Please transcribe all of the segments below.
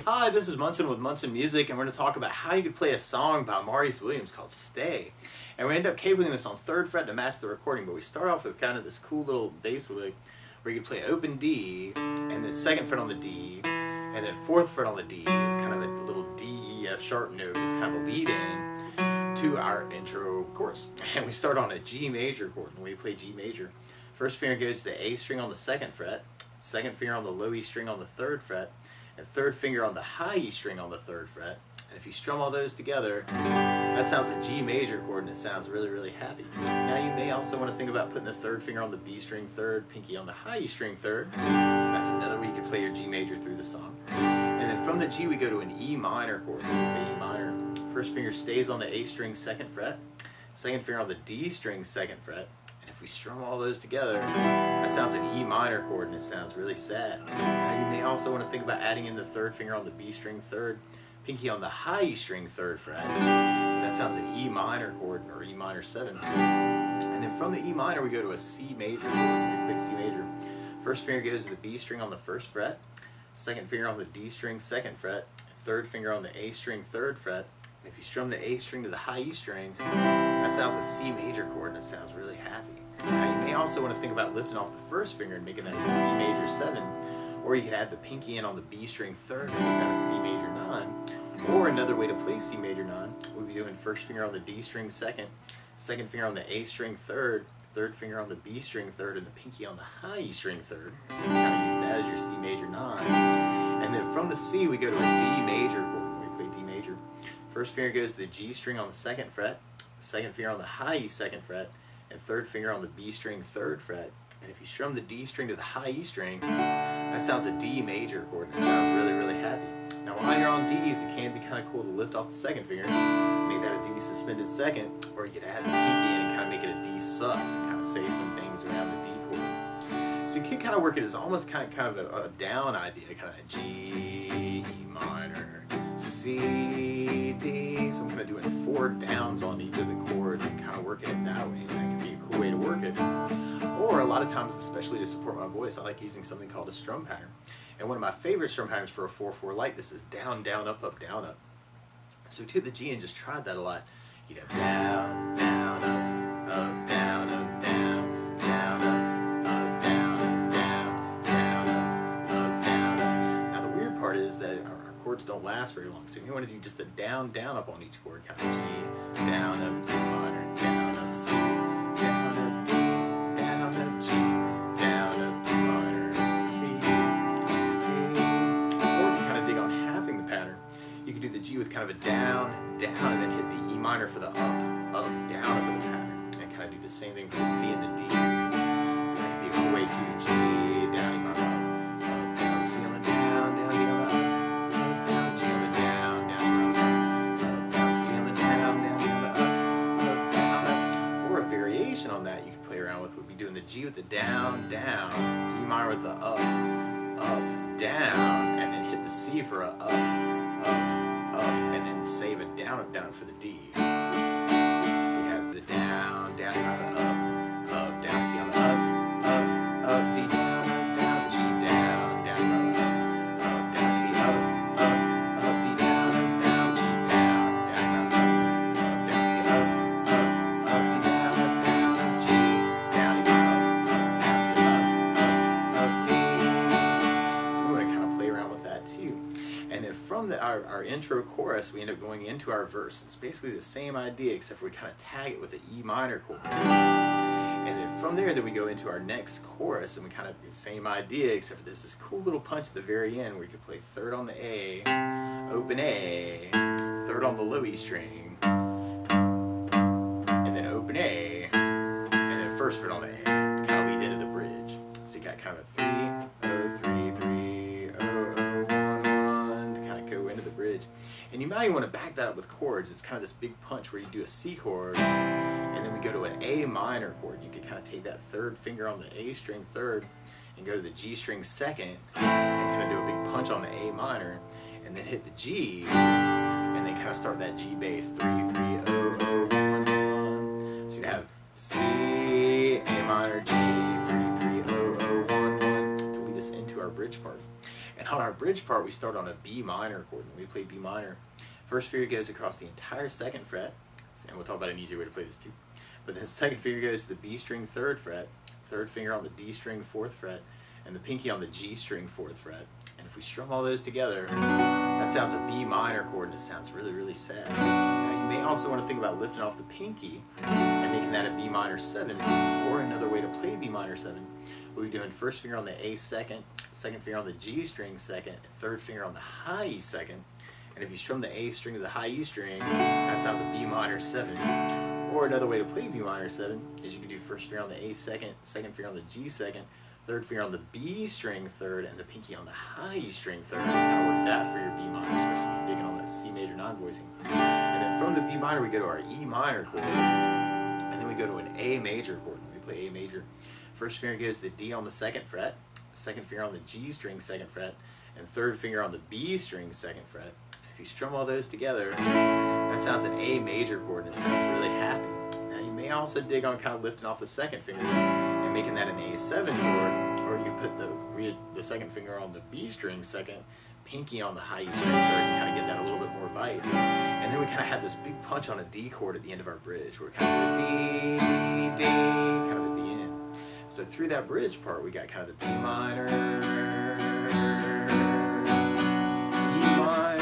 Hi, this is Munson with Munson Music, and we're going to talk about how you could play a song by Maurice called Stay. And we end up cabling this on 3rd fret to match the recording, but we start off with kind of this cool little bass lick where you can play open D, and then 2nd fret on the D, and then 4th fret on the D is kind of a little D, E, F sharp note, is kind of a lead in to our intro chorus. And we start on a G major chord, and we play G major. First finger goes to the A string on the 2nd fret, 2nd finger on the low E string on the 3rd fret, and 3rd finger on the high E string on the 3rd fret. And if you strum all those together, that sounds a G major chord, and it sounds really, really happy. Now you may also want to think about putting the 3rd finger on the B string 3rd, pinky on the high E string 3rd. That's another way you can play your G major through the song. And then from the G we go to an E minor chord. E minor. First finger stays on the A string 2nd fret, 2nd finger on the D string 2nd fret. If we strum all those together, that sounds an E minor chord, and it sounds really sad. Now you may also want to think about adding in the 3rd finger on the B string 3rd, pinky on the high E string 3rd fret, and that sounds an E minor chord, or E minor 7. And then from the E minor we go to a C major chord. We play C major. First finger goes to the B string on the 1st fret, 2nd finger on the D string 2nd fret, 3rd finger on the A string 3rd fret. And if you strum the A string to the high E string, that sounds a C major chord, and it sounds really happy. Now you may also want to think about lifting off the 1st finger and making that a C major 7, or you could add the pinky in on the B string 3rd and make that a C major 9. Or another way to play C major 9 would be doing 1st finger on the D string 2nd, 2nd finger on the A string 3rd, 3rd finger on the B string 3rd, and the pinky on the high E string 3rd. You can kind of use that as your C major 9. And then from the C we go to a D major chord. We play D major. First finger goes to the G string on the 2nd fret, 2nd finger on the high E 2nd fret, and 3rd finger on the B string 3rd fret. And if you strum the D string to the high E string, that sounds a D major chord, and it sounds really, really happy. Now while you're on Ds, it can be kind of cool to lift off the 2nd finger, make that a D suspended 2nd, or you could add the pinky in and kind of make it a D sus, and kind of say some things around the D chord. So you can kind of work it as almost kind of a down idea, kind of G, E minor, C, D. So I'm kind of doing 4 downs on each of the chords and kind of working it that way. And that can be a cool way to work it. Or a lot of times, especially to support my voice, I like using something called a strum pattern. And one of my favorite strum patterns for a 4/4 light, this is down, down, up, up, down, up. So we took the G and just tried that a lot. You'd have down, down, up, down, up, down, down, up, down, up, down, down, up, down, up. Now the weird part is that our chords don't last very long. So if you want to do just a down, down, up on each chord, kind of G, down, up, E minor, down, up, C, down, up, D, down, up, G, down, up, E minor, C, D. Or if you kind of dig on halving the pattern, you can do the G with kind of a down, down, and then hit the E minor for the up, down over the pattern. And kind of do the same thing for the C and the D. So that could be a cool way to G, down, E minor, up, down, C on the down, down, E on the up. On that you can play around with would be doing the G with the down, down, E minor with the up, down, and then hit the C for a up, and then save a down, up, down for the D. So you have the down, down, E minor, the up, down, C on the up, D, down, G, down, down, E minor, up, down, C, up, D, down, G, down, down, down, C, up, D, down. From our intro chorus, we end up going into our verse. It's basically the same idea, except for we kind of tag it with an E minor chord. And then from there, we go into our next chorus, and we kind of the same idea, except for there's this cool little punch at the very end where you can play 3rd on the A, open A, 3rd on the low E string, and then open A, and then 1st fret on the A, kind of lead into the bridge. So you got kind of a 3, 0, 3, 3, 0, 0. Bridge. And you might even want to back that up with chords. It's kind of this big punch where you do a C chord and then we go to an A minor chord. You can kind of take that 3rd finger on the A string 3rd and go to the G string 2nd and kind of do a big punch on the A minor and then hit the G and then kind of start that G bass 3, 3, 0, 0, 1, 1. So you have C, A minor, G, 3, 3, 0, 0, 1, 1 to lead us into our bridge part. And on our bridge part, we start on a B minor chord. When we play B minor, first finger goes across the entire 2nd fret, and we'll talk about an easier way to play this too. But then the 2nd finger goes to the B string 3rd fret, 3rd finger on the D string 4th fret, and the pinky on the G string 4th fret. And if we strum all those together, that sounds a B minor chord, and it sounds really, really sad. Now you may also want to think about lifting off the pinky and making that a B minor 7, or another way to play B minor 7. We'll be doing first finger on the A 2nd, 2nd finger on the G string 2nd, and 3rd finger on the high E 2nd. And if you strum the A string to the high E string, that sounds a B minor 7. Or another way to play B minor 7 is you can do first finger on the A 2nd, 2nd finger on the G 2nd, 3rd finger on the B string 3rd, and the pinky on the high E string 3rd. And kind of work that for your B minor, especially if you're digging on that C major non-voicing. And then from the B minor, we go to our E minor chord, and then we go to an A major chord. We play A major. First finger goes to the D on the 2nd fret, 2nd finger on the G string 2nd fret, and 3rd finger on the B string 2nd fret. If you strum all those together, that sounds an A major chord, and it sounds really happy. Now you may also dig on kind of lifting off the 2nd finger and making that an A7 chord, or you put the 2nd finger on the B string 2nd, pinky on the high E string 3rd, and kind of get that a little bit more bite. And then we kind of have this big punch on a D chord at the end of our bridge. We're kind of D, D, kind of at the end. So through that bridge part, we got kind of the B minor, E minor,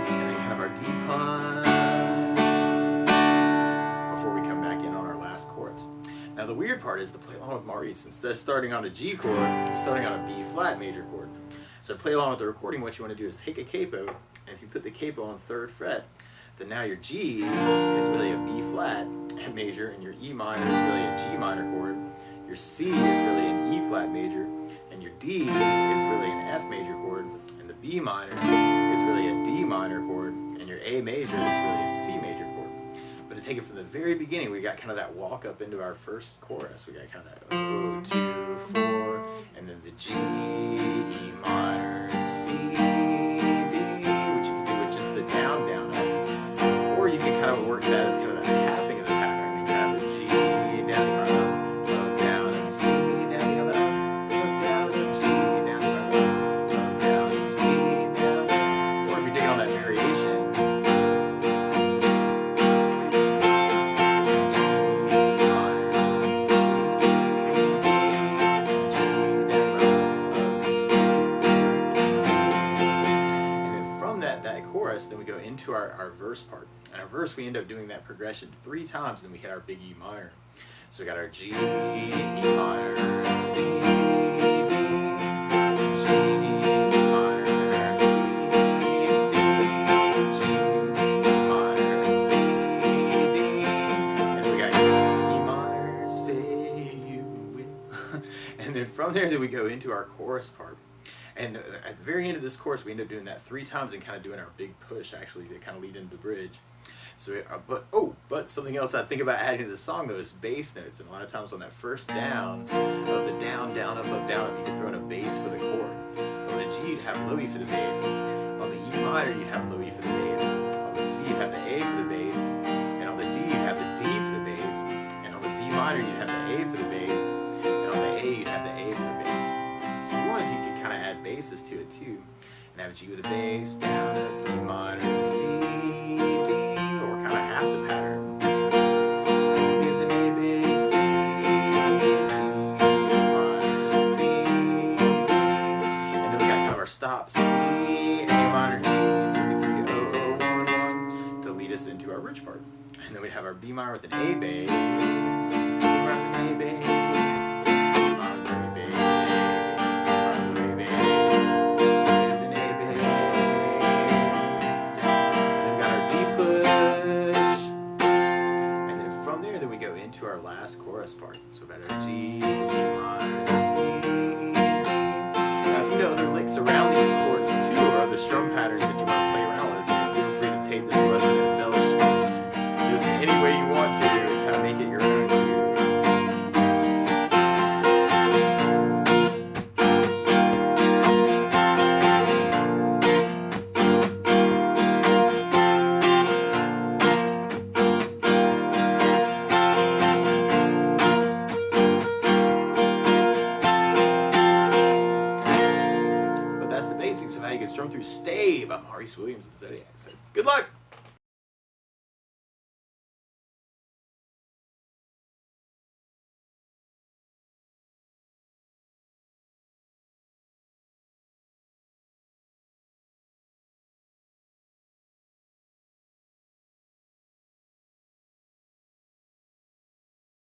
and then kind of our D punch before we come back in on our last chorus. Now the weird part is to play along with Maurice. Instead of starting on a G chord, starting on a B flat major chord. So to play along with the recording, what you want to do is take a capo, and if you put the capo on 3rd fret, then now your G is really a B flat major, and your E minor is really a G minor chord. Your C is really an E flat major, and your D is really an F major chord, and the B minor is really a D minor chord, and your A major is really a C major chord. But to take it from the very beginning, we got kind of that walk up into our first chorus. We got kind of 0, 2, 4, and then the G, E minor, C, D, which you can do with just the down, down, up. Or you can kind of work that as kind of the halving of the pattern, and kind of the G, down, up, down, up, C, down, up, down, up, G, down, up, down, up, C, down, up. Or if you're digging on that variation, then we go into our verse part. And our verse, we end up doing that progression 3 times, and then we hit our big E minor. So we got our G, E minor, C, D, G, E minor, C, D, G, E minor, C, D, and then we got E minor, say you will. And then from there, then we go into our chorus part. And at the very end of this chorus, we end up doing that 3 times and kind of doing our big push, actually, to kind of lead into the bridge. So, but something else I think about adding to the song, though, is bass notes. And a lot of times on that first down, of the down, down, up, down, up, you can throw in a bass for the chord. So on the G, you'd have low E for the bass. On the E minor, you'd have low E for the bass. On the C, you'd have the A for the bass. And on the D, you'd have the D for the bass. And on the B minor, you'd have the A for the bass. And on the A, you'd have the A for the bass. So if you wanted to, you could kind of add basses to it too, and have a G with a bass, down, up, B minor, C, D, or kind of half the pattern. C with an A bass, D, G, minor, C, D, and then we got kind of our stop, C, A minor, D, 3, 3, 0, 0, 1, 1, to lead us into our bridge part. And then we'd have our B minor with an A bass, B minor with an A bass, our last chorus part. So about our G, E minor, C, D. Now if you know other licks around these chords too, or other strum patterns that you want to play around with, feel free to take this lesson and embellish this any way you want to, kind of make it your own too. of how you can strum through Stay by Maurice Williams and Zodiac. So good luck!